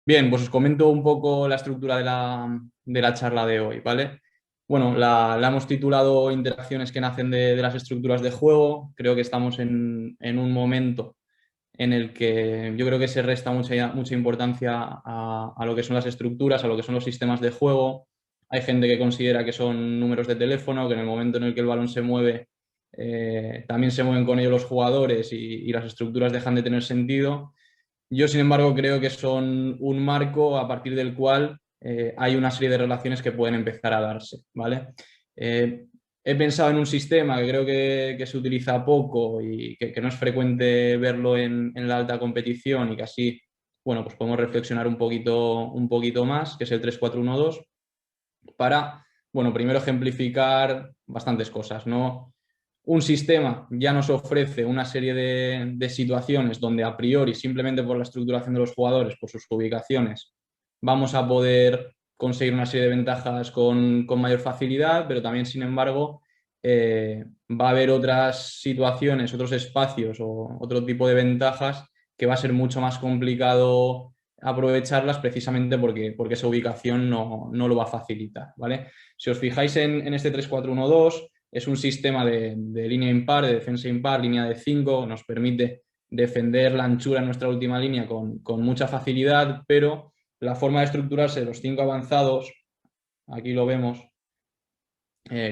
Bien, pues os comento un poco la estructura de la charla de hoy, ¿vale? Bueno, la hemos titulado Interacciones que nacen de las estructuras de juego. Creo que estamos en un momento en el que yo creo que se resta mucha importancia a lo que son las estructuras, a lo que son los sistemas de juego. Hay gente que considera que son números de teléfono, que en el momento en el que el balón se mueve, también se mueven con ello los jugadores y las estructuras dejan de tener sentido. Yo, sin embargo, creo que son un marco a partir del cual hay una serie de relaciones que pueden empezar a darse, ¿vale? Eh, He pensado en un sistema que creo que se utiliza poco y que no es frecuente verlo en la alta competición y que así, bueno, pues podemos reflexionar un poquito más, que es el 3-4-1-2 para, bueno, primero ejemplificar bastantes cosas, ¿no? Un sistema ya nos ofrece una serie de situaciones donde a priori, simplemente por la estructuración de los jugadores, por sus ubicaciones, vamos a poder conseguir una serie de ventajas con mayor facilidad, pero también, sin embargo, va a haber otras situaciones, otros espacios o otro tipo de ventajas que va a ser mucho más complicado aprovecharlas precisamente porque esa ubicación no lo va a facilitar, ¿vale? Si os fijáis en este 3-4-1-2, es un sistema de línea impar, de defensa impar, línea de 5, nos permite defender la anchura en nuestra última línea con mucha facilidad, pero la forma de estructurarse de los 5 avanzados, aquí lo vemos,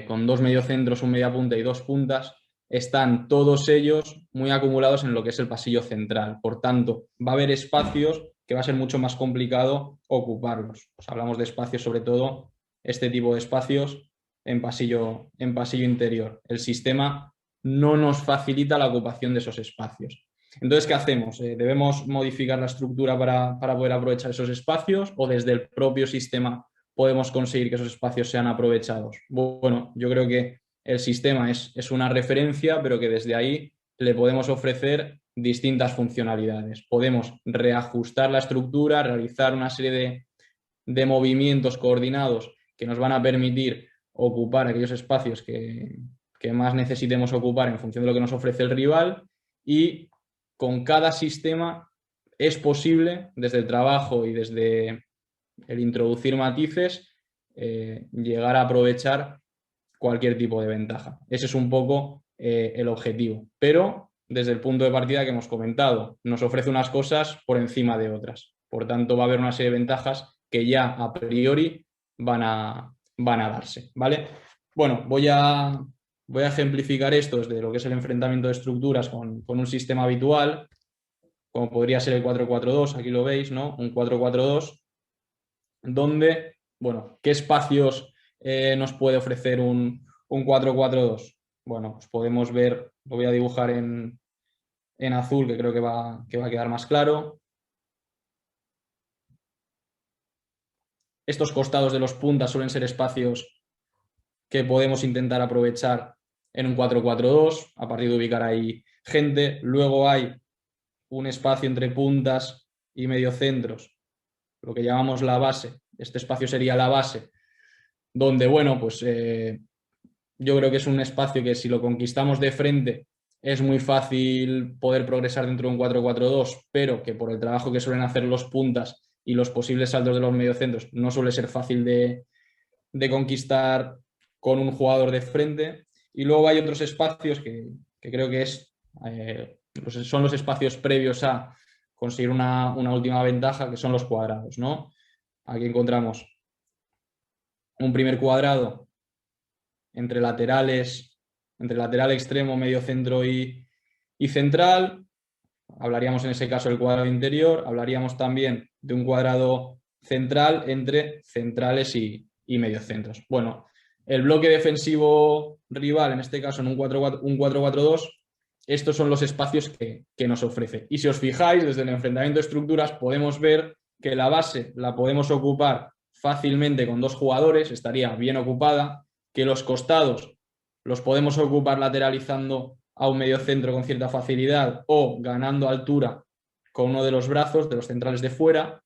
con dos mediocentros, un mediapunta y dos puntas, están todos ellos muy acumulados en lo que es el pasillo central. Por tanto, va a haber espacios que va a ser mucho más complicado ocuparlos. Pues hablamos de espacios, sobre todo este tipo de espacios en pasillo interior. El sistema no nos facilita la ocupación de esos espacios. Entonces, ¿qué hacemos? ¿Debemos modificar la estructura para poder aprovechar esos espacios o desde el propio sistema podemos conseguir que esos espacios sean aprovechados? Bueno, yo creo que el sistema es una referencia, pero que desde ahí le podemos ofrecer distintas funcionalidades. Podemos reajustar la estructura, realizar una serie de movimientos coordinados que nos van a permitir ocupar aquellos espacios que más necesitemos ocupar en función de lo que nos ofrece el rival, y con cada sistema es posible, desde el trabajo y desde el introducir matices, llegar a aprovechar cualquier tipo de ventaja. Ese es un poco el objetivo. Pero desde el punto de partida que hemos comentado, nos ofrece unas cosas por encima de otras. Por tanto, va a haber una serie de ventajas que ya a priori van a darse, ¿vale? Bueno, voy a ejemplificar esto desde lo que es el enfrentamiento de estructuras con un sistema habitual, como podría ser el 4-4-2, aquí lo veis, ¿no? Un 4-4-2 donde, bueno, ¿qué espacios nos puede ofrecer un 4-4-2? Bueno, pues podemos ver, lo voy a dibujar en azul, que creo que va a quedar más claro. Estos costados de los puntas suelen ser espacios que podemos intentar aprovechar en un 4-4-2, a partir de ubicar ahí gente. Luego hay un espacio entre puntas y mediocentros, lo que llamamos la base. Este espacio sería la base, donde, bueno, pues yo creo que es un espacio que si lo conquistamos de frente es muy fácil poder progresar dentro de un 4-4-2, pero que por el trabajo que suelen hacer los puntas y los posibles saltos de los mediocentros no suele ser fácil de conquistar con un jugador de frente. Y luego hay otros espacios que creo que pues son los espacios previos a conseguir una última ventaja, que son los cuadrados, ¿no? Aquí encontramos un primer cuadrado entre laterales, entre lateral extremo, medio centro y central. Hablaríamos en ese caso del cuadrado interior. Hablaríamos también de un cuadrado central entre centrales y mediocentros. Bueno, el bloque defensivo rival, en este caso en un 4-4-2, estos son los espacios que nos ofrece. Y si os fijáis, desde el enfrentamiento de estructuras podemos ver que la base la podemos ocupar fácilmente con dos jugadores, estaría bien ocupada, que los costados los podemos ocupar lateralizando a un mediocentro con cierta facilidad o ganando altura con uno de los brazos, de los centrales de fuera,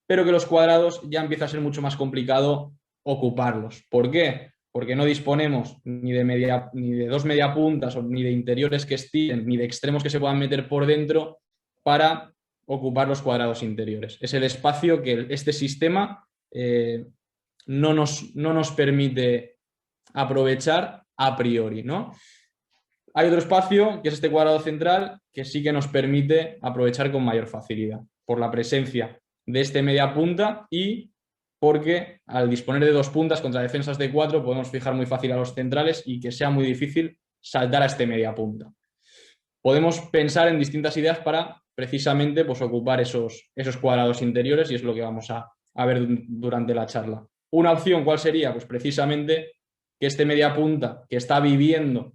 pero que los cuadrados ya empieza a ser mucho más complicado ocuparlos. ¿Por qué? Porque no disponemos ni de dos mediapuntas ni de interiores que estiren, ni de extremos que se puedan meter por dentro para ocupar los cuadrados interiores. Es el espacio que este sistema no nos permite aprovechar a priori, ¿no? Hay otro espacio, que es este cuadrado central, que sí que nos permite aprovechar con mayor facilidad, por la presencia de este media punta y porque al disponer de 2 puntas contra defensas de 4 podemos fijar muy fácil a los centrales y que sea muy difícil saltar a este media punta. Podemos pensar en distintas ideas para precisamente pues, ocupar esos cuadrados interiores y es lo que vamos a ver durante la charla. Una opción, ¿cuál sería? Pues precisamente que este media punta que está viviendo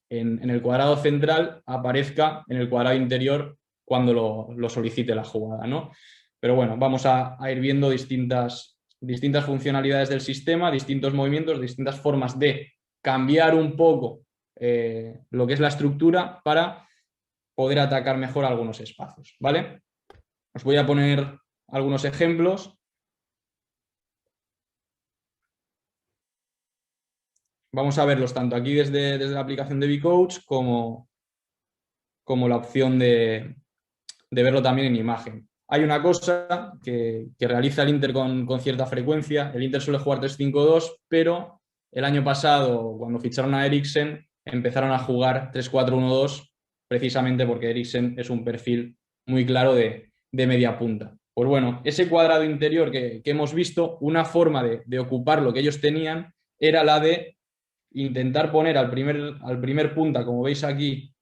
en el cuadrado central aparezca en el cuadrado interior cuando lo solicite la jugada, ¿no? Pero bueno, vamos a ir viendo distintas funcionalidades del sistema, distintos movimientos, distintas formas de cambiar un poco lo que es la estructura para poder atacar mejor algunos espacios, ¿vale? Os voy a poner algunos ejemplos. Vamos a verlos tanto aquí desde la aplicación de Vcoach como la opción de verlo también en imagen. Hay una cosa que realiza el Inter con cierta frecuencia. El Inter suele jugar 3-5-2, pero el año pasado, cuando ficharon a Eriksen, empezaron a jugar 3-4-1-2 precisamente porque Eriksen es un perfil muy claro de media punta. Pues bueno, ese cuadrado interior que hemos visto, una forma de ocupar lo que ellos tenían era la de intentar poner al primer punta, como veis aquí,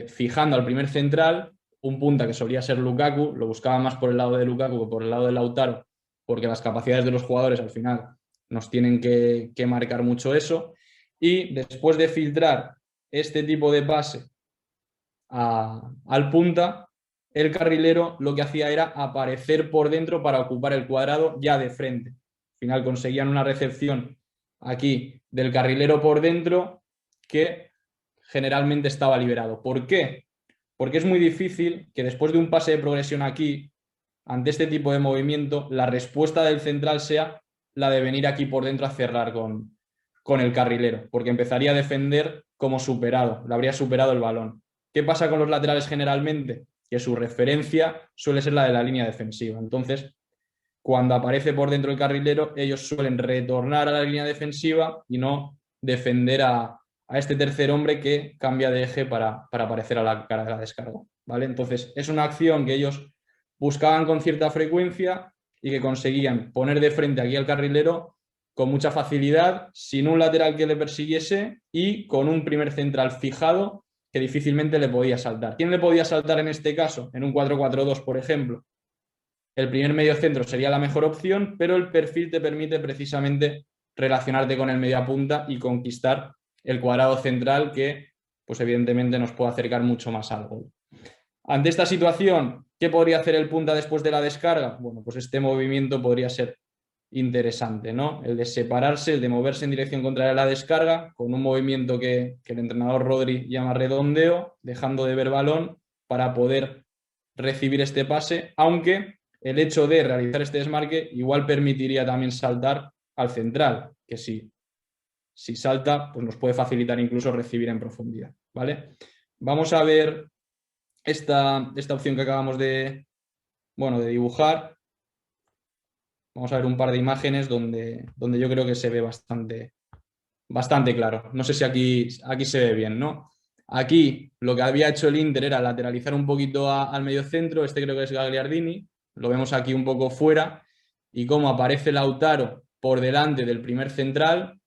fijando al primer central, un punta que solía ser Lukaku, lo buscaba más por el lado de Lukaku que por el lado de Lautaro, porque las capacidades de los jugadores al final nos tienen que marcar mucho eso. Y después de filtrar este tipo de pase al punta, el carrilero lo que hacía era aparecer por dentro para ocupar el cuadrado ya de frente. Al final conseguían una recepción aquí del carrilero por dentro que generalmente estaba liberado. ¿Por qué? Porque es muy difícil que después de un pase de progresión aquí, ante este tipo de movimiento, la respuesta del central sea la de venir aquí por dentro a cerrar con el carrilero, porque empezaría a defender como superado, le habría superado el balón. ¿Qué pasa con los laterales generalmente? Que su referencia suele ser la de la línea defensiva. Entonces, cuando aparece por dentro el carrilero, ellos suelen retornar a la línea defensiva y no defender a este tercer hombre que cambia de eje para aparecer a la cara de la descarga, ¿vale? Entonces, es una acción que ellos buscaban con cierta frecuencia y que conseguían poner de frente aquí al carrilero con mucha facilidad, sin un lateral que le persiguiese y con un primer central fijado que difícilmente le podía saltar. ¿Quién le podía saltar en este caso? En un 4-4-2, por ejemplo. El primer mediocentro sería la mejor opción, pero el perfil te permite precisamente relacionarte con el mediapunta y conquistar el cuadrado central que, pues evidentemente, nos puede acercar mucho más al gol. Ante esta situación, ¿qué podría hacer el punta después de la descarga? Bueno, pues este movimiento podría ser interesante, ¿no? El de separarse, el de moverse en dirección contraria a la descarga, con un movimiento que el entrenador Rodri llama redondeo, dejando de ver balón para poder recibir este pase, aunque el hecho de realizar este desmarque igual permitiría también saltar al central, que si salta, pues nos puede facilitar incluso recibir en profundidad, ¿vale? Vamos a ver esta opción que acabamos de dibujar. Vamos a ver un par de imágenes donde yo creo que se ve bastante claro. No sé si aquí se ve bien, ¿no? Aquí lo que había hecho el Inter era lateralizar un poquito al mediocentro, este creo que es Gagliardini, lo vemos aquí un poco fuera, y cómo aparece Lautaro por delante del primer central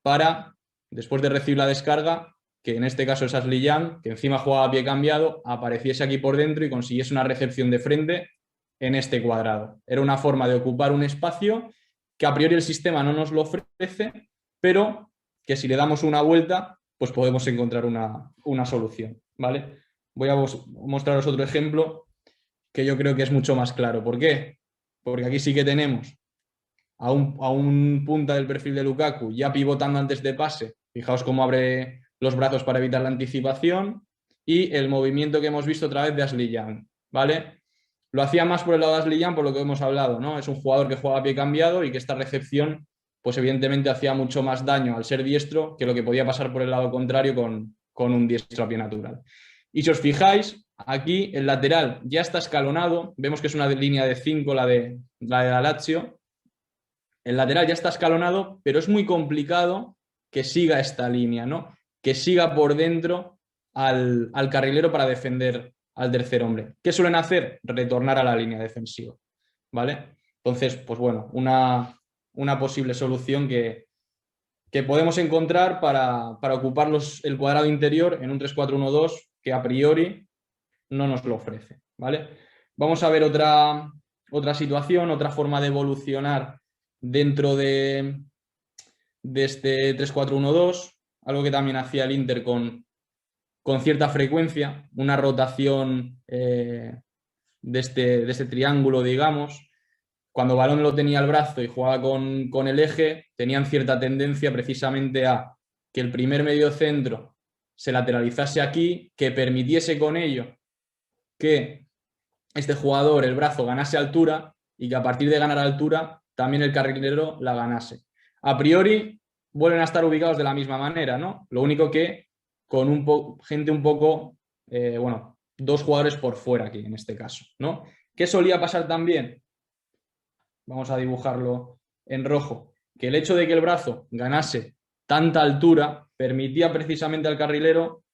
para, después de recibir la descarga, que en este caso es Ashley Young, que encima jugaba a pie cambiado, apareciese aquí por dentro y consiguiese una recepción de frente en este cuadrado. Era una forma de ocupar un espacio que a priori el sistema no nos lo ofrece, pero que si le damos una vuelta, pues podemos encontrar una solución, ¿vale? Voy a mostraros otro ejemplo que yo creo que es mucho más claro. ¿Por qué? Porque aquí sí que tenemos a un punta del perfil de Lukaku ya pivotando antes de pase. Fijaos cómo abre los brazos para evitar la anticipación y el movimiento que hemos visto otra vez de Ashley Young, ¿vale? Lo hacía más por el lado de Ashley Young por lo que hemos hablado, ¿no? Es un jugador que juega a pie cambiado y que esta recepción, pues evidentemente hacía mucho más daño al ser diestro que lo que podía pasar por el lado contrario con un diestro a pie natural. Y si os fijáis, Aquí el lateral ya está escalonado, vemos que es una línea de 5 la de la Lazio. El lateral ya está escalonado, pero es muy complicado que siga esta línea, ¿no? Que siga por dentro al carrilero para defender al tercer hombre. ¿Qué suelen hacer? Retornar a la línea defensiva, ¿vale? Entonces, pues bueno, una posible solución que podemos encontrar para ocupar el cuadrado interior en un 3-4-1-2 que a priori no nos lo ofrece, ¿vale? Vamos a ver otra situación, otra forma de evolucionar dentro de este 3-4-1-2, algo que también hacía el Inter con cierta frecuencia, una rotación de este triángulo, digamos. Cuando Balón lo tenía al brazo y jugaba con el eje, tenían cierta tendencia precisamente a que el primer mediocentro se lateralizase aquí, que permitiese con ello que este jugador, el brazo, ganase altura y que a partir de ganar altura también el carrilero la ganase. A priori vuelven a estar ubicados de la misma manera, ¿no? Lo único que con gente un poco, bueno, dos jugadores por fuera aquí en este caso, ¿no? ¿Qué solía pasar también? Vamos a dibujarlo en rojo, que el hecho de que el brazo ganase tanta altura permitía precisamente al carrilero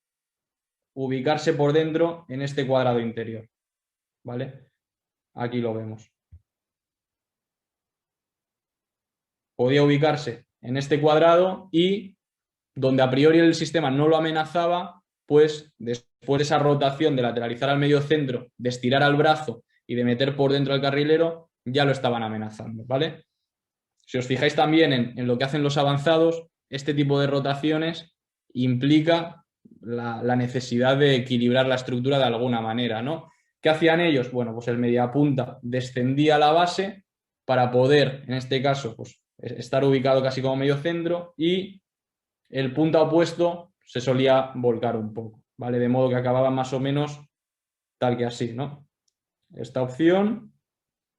ubicarse por dentro en este cuadrado interior, ¿vale? Aquí lo vemos. Podía ubicarse en este cuadrado y donde a priori el sistema no lo amenazaba, pues después de esa rotación de lateralizar al medio centro, de estirar al brazo y de meter por dentro al carrilero, ya lo estaban amenazando, ¿vale? Si os fijáis también en lo que hacen los avanzados, este tipo de rotaciones implica la necesidad de equilibrar la estructura de alguna manera, ¿no? ¿Qué hacían ellos? Bueno, pues el mediapunta descendía a la base para poder, en este caso, pues, estar ubicado casi como medio centro y el punta opuesto se solía volcar un poco, ¿vale? De modo que acababa más o menos tal que así, ¿no? Esta opción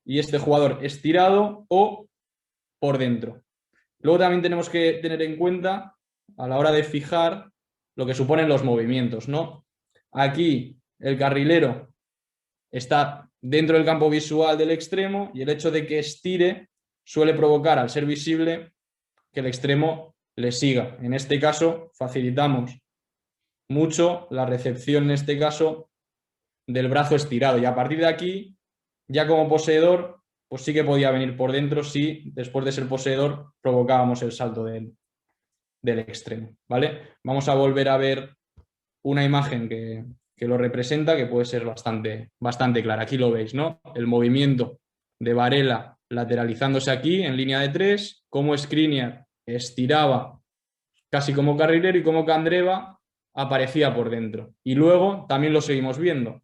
y este jugador estirado o por dentro. Luego también tenemos que tener en cuenta a la hora de fijar lo que suponen los movimientos, ¿no? Aquí el carrilero está dentro del campo visual del extremo y el hecho de que estire suele provocar, al ser visible, que el extremo le siga. En este caso, facilitamos mucho la recepción, en este caso, del brazo estirado. Y a partir de aquí, ya como poseedor, pues sí que podía venir por dentro si después de ser poseedor provocábamos el salto del extremo, ¿vale? Vamos a volver a ver una imagen que lo representa, que puede ser bastante clara. Aquí lo veis, ¿no? El movimiento de Varela lateralizándose aquí en línea de 3, cómo Skriniar estiraba casi como carrilero y cómo Candreva aparecía por dentro. Y luego también lo seguimos viendo.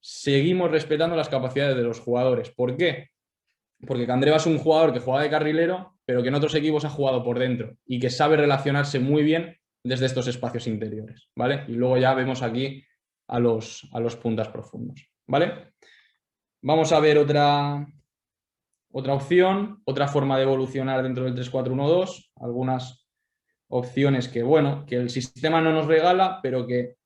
Seguimos respetando las capacidades de los jugadores. ¿Por qué? Porque Candreva es un jugador que juega de carrilero, pero que en otros equipos ha jugado por dentro y que sabe relacionarse muy bien desde estos espacios interiores, ¿vale? Y luego ya vemos aquí a los puntas profundos, ¿vale? Vamos a ver otra opción, otra forma de evolucionar dentro del 3-4-1-2, algunas opciones que, bueno, que el sistema no nos regala, pero que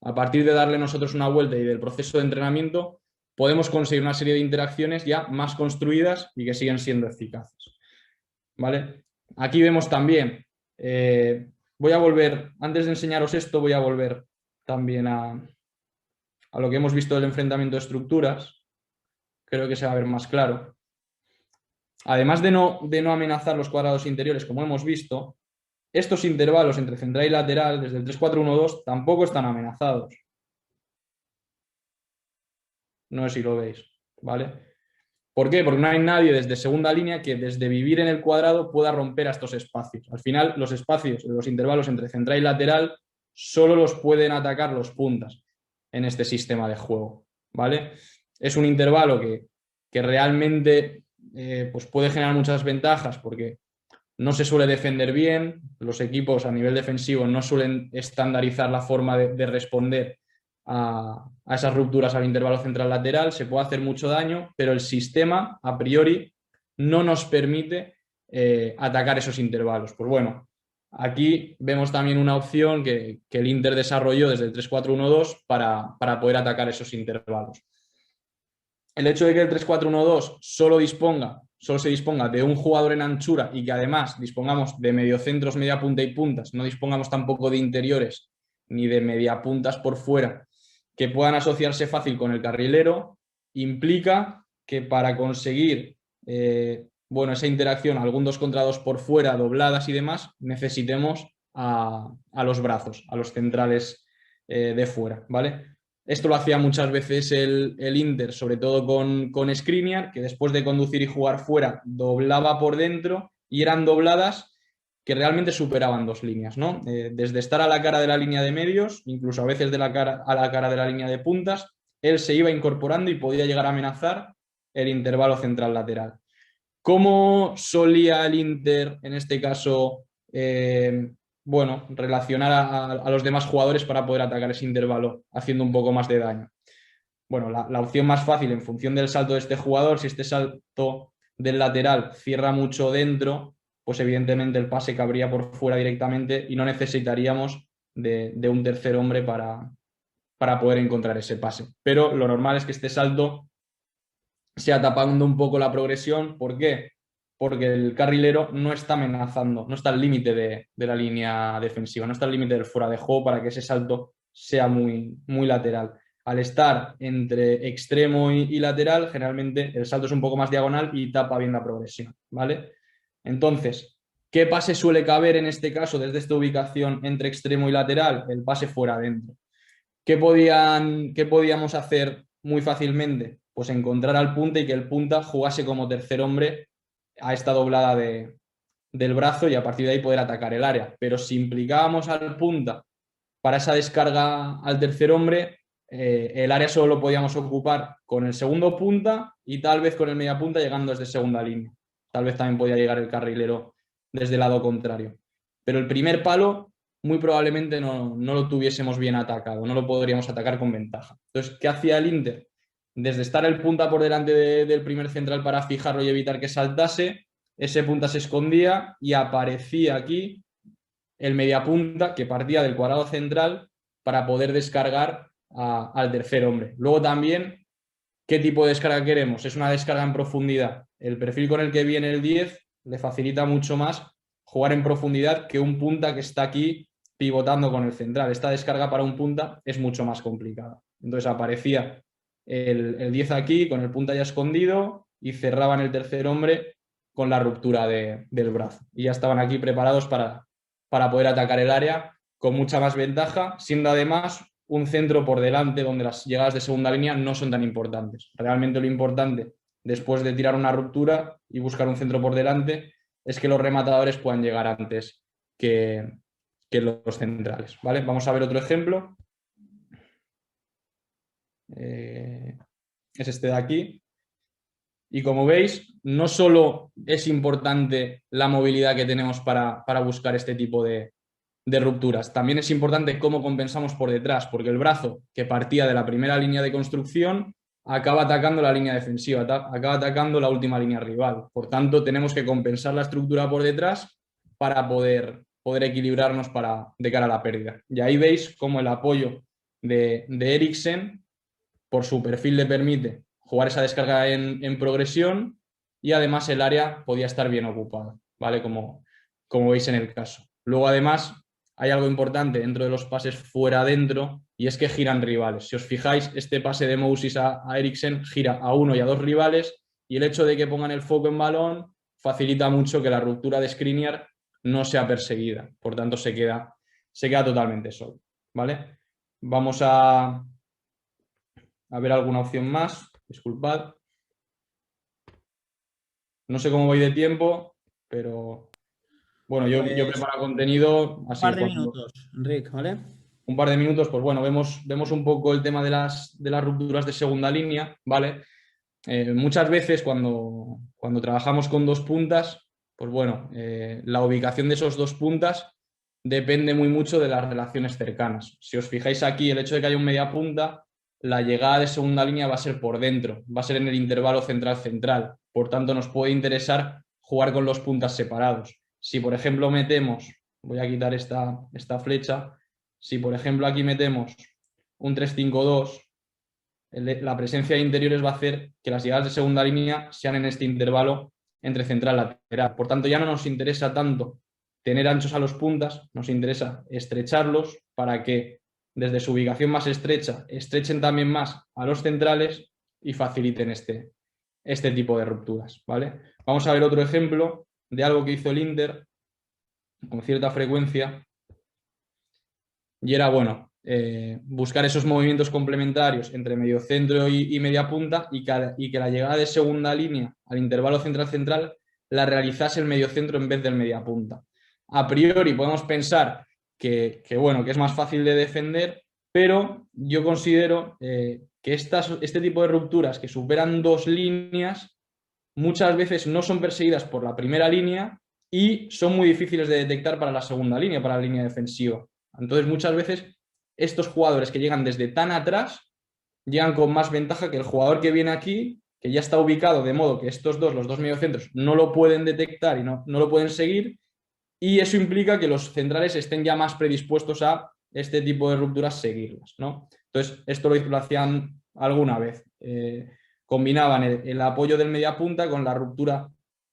a partir de darle nosotros una vuelta y del proceso de entrenamiento podemos conseguir una serie de interacciones ya más construidas y que siguen siendo eficaces, ¿vale? Aquí vemos también, voy a volver, antes de enseñaros esto, voy a volver también a lo que hemos visto del enfrentamiento de estructuras, creo que se va a ver más claro. Además de no amenazar los cuadrados interiores, como hemos visto, estos intervalos entre central y lateral, desde el 3-4-1-2, tampoco están amenazados. No sé si lo veis, ¿vale? ¿Por qué? Porque no hay nadie desde segunda línea que desde vivir en el cuadrado pueda romper a estos espacios. Al final, los espacios, los intervalos entre central y lateral, solo los pueden atacar los puntas en este sistema de juego, ¿vale? Es un intervalo que realmente pues puede generar muchas ventajas porque no se suele defender bien, los equipos a nivel defensivo no suelen estandarizar la forma de responder a esas rupturas al intervalo central lateral, se puede hacer mucho daño, pero el sistema a priori no nos permite atacar esos intervalos. Pues bueno, Aquí vemos también una opción que el Inter desarrolló desde el 3-4-1-2 para poder atacar esos intervalos. El hecho de que el 3-4-1-2 solo se disponga de un jugador en anchura y que además dispongamos de mediocentros, media punta y puntas, no dispongamos tampoco de interiores ni de media puntas por fuera que puedan asociarse fácil con el carrilero, implica que para conseguir esa interacción, algún 2 contra 2 por fuera, dobladas y demás, necesitemos a los brazos, a los centrales de fuera, ¿vale? Esto lo hacía muchas veces el Inter, sobre todo con Skriniar, que después de conducir y jugar fuera, doblaba por dentro y eran dobladas que realmente superaban 2 líneas, ¿no? Desde estar a la cara de la línea de medios, incluso a veces a la cara de la línea de puntas, él se iba incorporando y podía llegar a amenazar el intervalo central lateral. ¿Cómo solía el Inter, en este caso, relacionar a los demás jugadores para poder atacar ese intervalo, haciendo un poco más de daño? Bueno, la opción más fácil en función del salto de este jugador, si este salto del lateral cierra mucho dentro, pues evidentemente el pase cabría por fuera directamente y no necesitaríamos de un tercer hombre para poder encontrar ese pase. Pero lo normal es que este salto sea tapando un poco la progresión. ¿Por qué? Porque el carrilero no está amenazando, no está al límite de la línea defensiva, no está al límite del fuera de juego para que ese salto sea muy, muy lateral. Al estar entre extremo y lateral, generalmente el salto es un poco más diagonal y tapa bien la progresión, ¿vale? Entonces, ¿qué pase suele caber en este caso desde esta ubicación entre extremo y lateral? El pase fuera adentro. ¿Qué podíamos hacer muy fácilmente? Pues encontrar al punta y que el punta jugase como tercer hombre a esta doblada del brazo y a partir de ahí poder atacar el área. Pero si implicábamos al punta para esa descarga al tercer hombre, el área solo lo podíamos ocupar con el segundo punta y tal vez con el media punta llegando desde segunda línea. Tal vez también podía llegar el carrilero desde el lado contrario. Pero el primer palo muy probablemente no lo tuviésemos bien atacado, no lo podríamos atacar con ventaja. Entonces, ¿qué hacía el Inter? Desde estar el punta por delante del primer central para fijarlo y evitar que saltase, ese punta se escondía y aparecía aquí el mediapunta que partía del cuadrado central para poder descargar al tercer hombre. Luego también, ¿qué tipo de descarga queremos? Es una descarga en profundidad. El perfil con el que viene el 10 le facilita mucho más jugar en profundidad que un punta que está aquí pivotando con el central. Esta descarga para un punta es mucho más complicada. Entonces aparecía el 10 aquí con el punta ya escondido y cerraban el tercer hombre con la ruptura del brazo. Y ya estaban aquí preparados para poder atacar el área con mucha más ventaja, siendo además un centro por delante donde las llegadas de segunda línea no son tan importantes. Realmente lo importante después de tirar una ruptura y buscar un centro por delante es que los rematadores puedan llegar antes que los centrales, ¿vale? Vamos a ver otro ejemplo. Es este de aquí. Y como veis, no solo es importante la movilidad que tenemos para buscar este tipo de rupturas, también es importante cómo compensamos por detrás, porque el brazo que partía de la primera línea de construcción acaba atacando la línea defensiva, acaba atacando la última línea rival. Por tanto, tenemos que compensar la estructura por detrás para poder equilibrarnos de cara a la pérdida. Y ahí veis cómo el apoyo de Eriksen, por su perfil, le permite jugar esa descarga en progresión y además el área podía estar bien ocupada, ¿vale? Como veis en el caso. Luego, además, hay algo importante dentro de los pases fuera adentro y es que giran rivales. Si os fijáis, este pase de Mousis a Eriksen gira a uno y a dos rivales y el hecho de que pongan el foco en balón facilita mucho que la ruptura de Skriniar no sea perseguida. Por tanto, se queda totalmente solo, ¿vale? Vamos a ver alguna opción más. Disculpad. No sé cómo voy de tiempo, pero bueno, yo Pues preparo contenido un así par de cuando minutos, Enric, ¿vale? un par de minutos, pues bueno, vemos un poco el tema de las rupturas de segunda línea, ¿vale? Muchas veces cuando trabajamos con dos puntas, pues bueno, la ubicación de esos dos puntas depende muy mucho de las relaciones cercanas. Si os fijáis aquí, el hecho de que haya un media punta, la llegada de segunda línea va a ser por dentro, va a ser en el intervalo central-central. Por tanto, nos puede interesar jugar con los puntas separados. Si, por ejemplo, metemos voy a quitar esta flecha. Si, por ejemplo, aquí metemos un 3-5-2, la presencia de interiores va a hacer que las llegadas de segunda línea sean en este intervalo entre central y lateral. Por tanto, ya no nos interesa tanto tener anchos a los puntas, nos interesa estrecharlos para que desde su ubicación más estrecha estrechen también más a los centrales y faciliten este tipo de rupturas, ¿vale? Vamos a ver otro ejemplo de algo que hizo el Inter con cierta frecuencia y era, bueno, buscar esos movimientos complementarios entre mediocentro y media punta y que la llegada de segunda línea al intervalo central-central la realizase el mediocentro en vez del media punta. A priori podemos pensar bueno, que es más fácil de defender, pero yo considero que este tipo de rupturas que superan 2 líneas muchas veces no son perseguidas por la primera línea y son muy difíciles de detectar para la segunda línea, para la línea defensiva. Entonces, muchas veces estos jugadores que llegan desde tan atrás llegan con más ventaja que el jugador que viene aquí, que ya está ubicado de modo que los dos mediocentros, no lo pueden detectar y no lo pueden seguir, y eso implica que los centrales estén ya más predispuestos a este tipo de rupturas seguirlas, ¿no? Entonces, esto lo hacían alguna vez. Combinaban el apoyo del mediapunta con la ruptura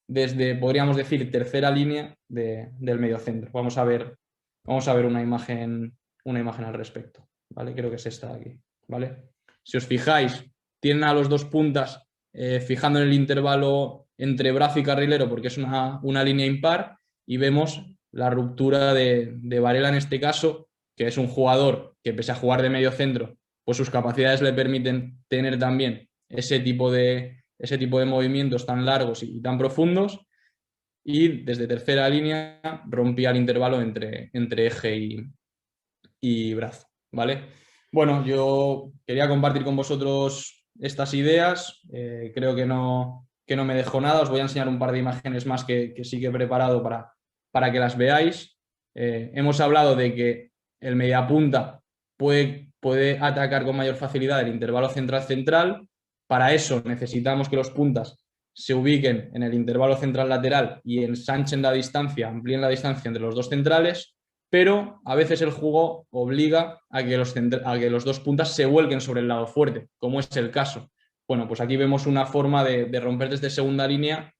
desde, podríamos decir, tercera línea del mediocentro. Vamos a ver una imagen al respecto, ¿vale? Creo que es esta de aquí, ¿vale? Si os fijáis, tienen a los dos puntas fijando en el intervalo entre brazo y carrilero porque es una línea impar, y vemos la ruptura de Varela en este caso, que es un jugador que pese a jugar de medio centro, pues sus capacidades le permiten tener también ese tipo de movimientos tan largos y tan profundos, y desde tercera línea rompía el intervalo entre eje y brazo, ¿vale? Bueno, yo quería compartir con vosotros estas ideas, creo que no me dejo nada, os voy a enseñar un par de imágenes más que sí que he preparado para que las veáis. Hemos hablado de que el mediapunta puede atacar con mayor facilidad el intervalo central-central. Para eso necesitamos que los puntas se ubiquen en el intervalo central-lateral y ensanchen la distancia, amplíen la distancia entre los dos centrales, pero a veces el juego obliga a que los dos puntas se vuelquen sobre el lado fuerte, como es el caso. Bueno, pues aquí vemos una forma de romper desde segunda línea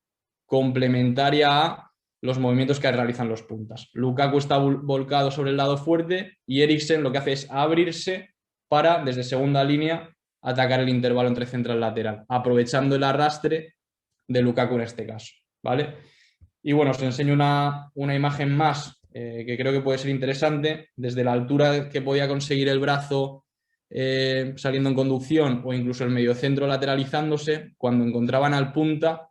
complementaria a los movimientos que realizan los puntas. Lukaku está volcado sobre el lado fuerte y Eriksen lo que hace es abrirse para, desde segunda línea, atacar el intervalo entre central y lateral, aprovechando el arrastre de Lukaku en este caso, ¿vale? Y bueno, os enseño una imagen más que creo que puede ser interesante. Desde la altura que podía conseguir el brazo saliendo en conducción o incluso el mediocentro lateralizándose, cuando encontraban al punta,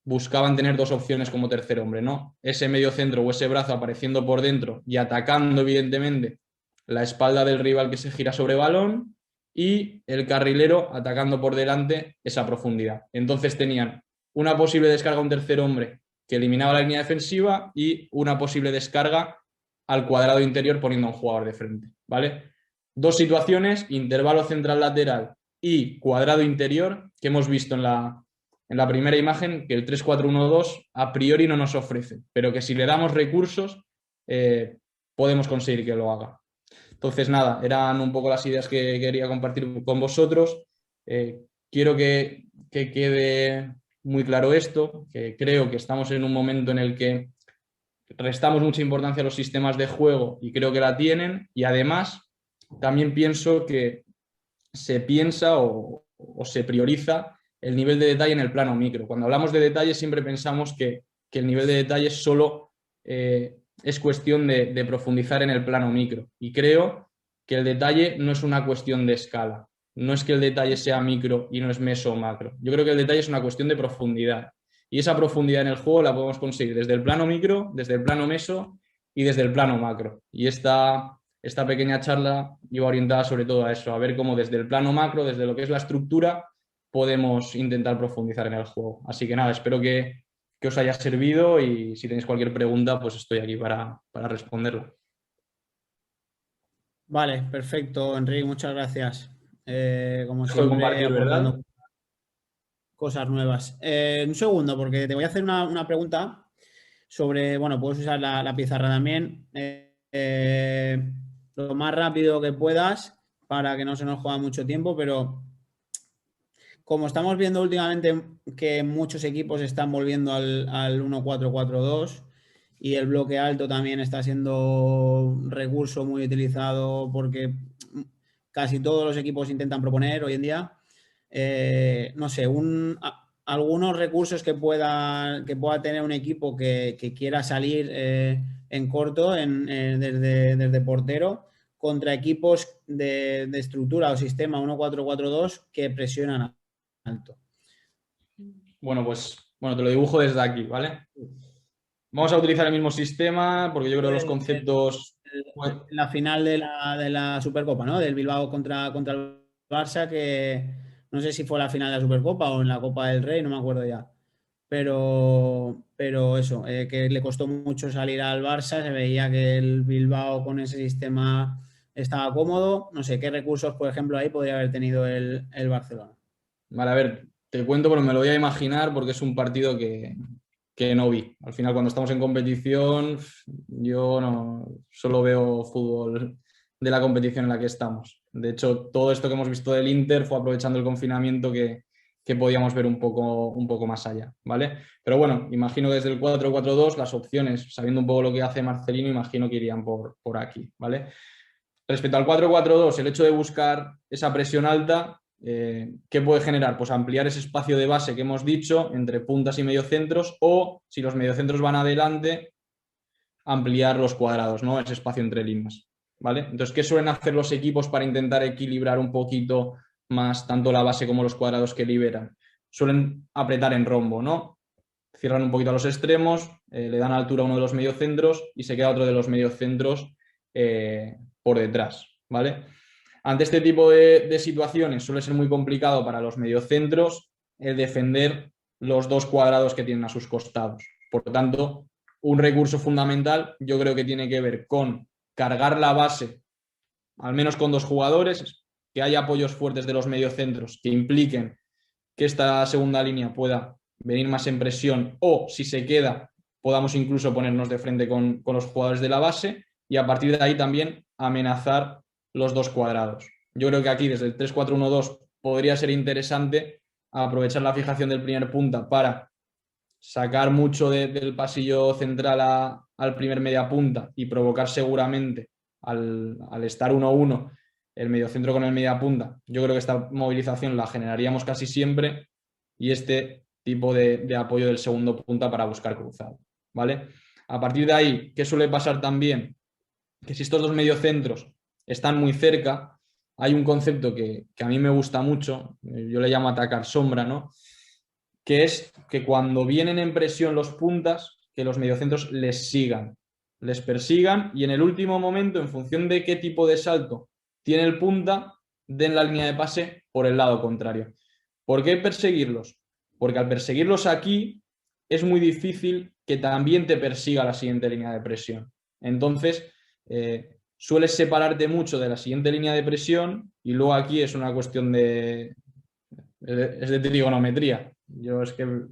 buscaban tener dos opciones como tercer hombre, ¿no? Ese mediocentro o ese brazo apareciendo por dentro y atacando, evidentemente, la espalda del rival que se gira sobre balón, y el carrilero atacando por delante esa profundidad. Entonces tenían una posible descarga a un tercer hombre que eliminaba la línea defensiva y una posible descarga al cuadrado interior poniendo a un jugador de frente, ¿vale? Dos situaciones, intervalo central lateral y cuadrado interior, que hemos visto en la primera imagen, que el 3-4-1-2 a priori no nos ofrece, pero que si le damos recursos podemos conseguir que lo haga. Entonces, nada, eran un poco las ideas que quería compartir con vosotros. Quiero que quede muy claro esto, que creo que estamos en un momento en el que restamos mucha importancia a los sistemas de juego y creo que la tienen, y además también pienso que se piensa o se prioriza el nivel de detalle en el plano micro. Cuando hablamos de detalle siempre pensamos que el nivel de detalle solo es cuestión de profundizar en el plano micro, y creo que el detalle no es una cuestión de escala. No es que el detalle sea micro y no es meso o macro. Yo creo que el detalle es una cuestión de profundidad. Y esa profundidad en el juego la podemos conseguir desde el plano micro, desde el plano meso y desde el plano macro. Y esta pequeña charla iba orientada sobre todo a eso, a ver cómo desde el plano macro, desde lo que es la estructura, podemos intentar profundizar en el juego. Así que nada, espero que os haya servido, y si tenéis cualquier pregunta, pues estoy aquí para responderla. Vale, perfecto, Enrique, muchas gracias. Como Dejo de siempre, compartir, ¿verdad? aportando cosas nuevas. Un segundo, porque te voy a hacer una pregunta bueno, puedes usar la pizarra también, lo más rápido que puedas para que no se nos juegue mucho tiempo, pero como estamos viendo últimamente que muchos equipos están volviendo al 1-4-4-2 y el bloque alto también está siendo un recurso muy utilizado porque casi todos los equipos intentan proponer hoy en día, no sé, algunos recursos que pueda tener un equipo que quiera salir en corto desde portero contra equipos de estructura o sistema 1-4-4-2 que presionan alto. Bueno, pues te lo dibujo desde aquí, ¿vale? Vamos a utilizar el mismo sistema porque yo creo que los conceptos... La final de la Supercopa, ¿no? Del Bilbao contra el Barça, que no sé si fue la final de la Supercopa o en la Copa del Rey, no me acuerdo ya. Pero eso, que le costó mucho salir al Barça, se veía que el Bilbao con ese sistema estaba cómodo. No sé qué recursos, por ejemplo, ahí podría haber tenido el Barcelona. Vale, a ver, te cuento, pero me lo voy a imaginar porque es un partido que no vi. Al final, cuando estamos en competición, yo no solo veo fútbol de la competición en la que estamos. De hecho, todo esto que hemos visto del Inter fue aprovechando el confinamiento que podíamos ver un poco más allá, ¿vale? Pero bueno, imagino que desde el 4-4-2 las opciones, sabiendo un poco lo que hace Marcelino, imagino que irían por aquí, ¿vale? Respecto al 4-4-2, el hecho de buscar esa presión alta, ¿qué puede generar? Pues ampliar ese espacio de base que hemos dicho entre puntas y mediocentros, o si los mediocentros van adelante, ampliar los cuadrados, ¿no? Ese espacio entre líneas, ¿vale? Entonces, ¿qué suelen hacer los equipos para intentar equilibrar un poquito más tanto la base como los cuadrados que liberan? Suelen apretar en rombo, ¿no? Cierran un poquito a los extremos, le dan altura a uno de los mediocentros y se queda otro de los mediocentros por detrás, ¿vale? Ante este tipo de situaciones suele ser muy complicado para los mediocentros el defender los dos cuadrados que tienen a sus costados. Por lo tanto, un recurso fundamental yo creo que tiene que ver con cargar la base, al menos con dos jugadores, que haya apoyos fuertes de los mediocentros que impliquen que esta segunda línea pueda venir más en presión, o si se queda podamos incluso ponernos de frente con los jugadores de la base, y a partir de ahí también amenazar los dos cuadrados. Yo creo que aquí desde el 3-4-1-2 podría ser interesante aprovechar la fijación del primer punta para sacar mucho del pasillo central al primer media punta y provocar seguramente al estar 1-1 el mediocentro con el media punta. Yo creo que esta movilización la generaríamos casi siempre, y este tipo de apoyo del segundo punta para buscar cruzado, ¿vale? A partir de ahí, ¿qué suele pasar también? Que si estos dos mediocentros están muy cerca, hay un concepto que a mí me gusta mucho, yo le llamo atacar sombra, ¿no? Que es que cuando vienen en presión los puntas, que los mediocentros les sigan, les persigan, y en el último momento, en función de qué tipo de salto tiene el punta, den la línea de pase por el lado contrario. ¿Por qué perseguirlos? Porque al perseguirlos aquí es muy difícil que también te persiga la siguiente línea de presión. Entonces, sueles separarte mucho de la siguiente línea de presión, y luego aquí es una cuestión de trigonometría. Yo es que al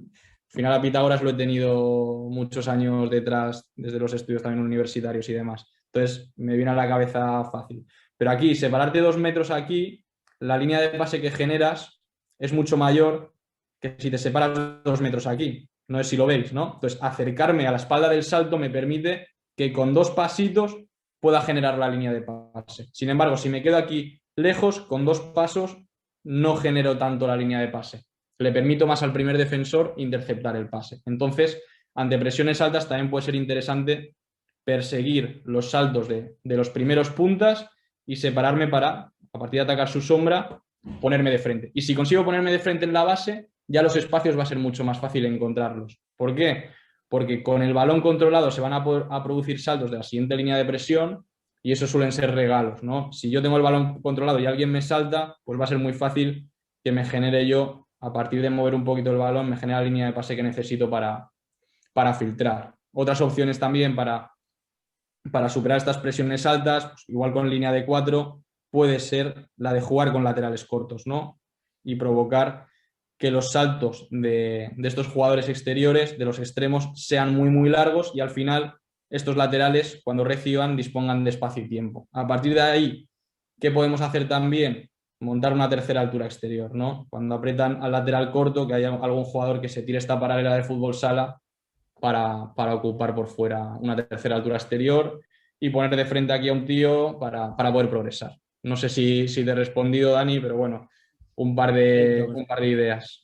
final a Pitágoras lo he tenido muchos años detrás, desde los estudios también universitarios y demás. Entonces me viene a la cabeza fácil. Pero aquí, separarte 2 metros aquí, la línea de pase que generas es mucho mayor que si te separas 2 metros aquí. No sé si lo veis, ¿no? Entonces, acercarme a la espalda del salto me permite que con 2 pasitos pueda generar la línea de pase. Sin embargo, si me quedo aquí lejos, con 2 pasos, no genero tanto la línea de pase. Le permito más al primer defensor interceptar el pase. Entonces, ante presiones altas también puede ser interesante perseguir los saltos de los primeros puntas y separarme para, a partir de atacar su sombra, ponerme de frente. Y si consigo ponerme de frente en la base, ya los espacios va a ser mucho más fácil encontrarlos. ¿Por qué? Porque con el balón controlado se van a producir saltos de la siguiente línea de presión, y eso suelen ser regalos, ¿no? Si yo tengo el balón controlado y alguien me salta, pues va a ser muy fácil que me genere yo, a partir de mover un poquito el balón, me genera la línea de pase que necesito para filtrar. Otras opciones también para superar estas presiones altas, pues igual con línea de 4, puede ser la de jugar con laterales cortos, ¿no? Y provocar que los saltos de estos jugadores exteriores, de los extremos, sean muy, muy largos y al final estos laterales, cuando reciban, dispongan de espacio y tiempo. A partir de ahí, ¿qué podemos hacer también? Montar una tercera altura exterior, ¿no? Cuando apretan al lateral corto, que haya algún jugador que se tire esta paralela de fútbol sala para ocupar por fuera una tercera altura exterior y poner de frente aquí a un tío para poder progresar. No sé si te he respondido, Dani, pero bueno, un par de ideas.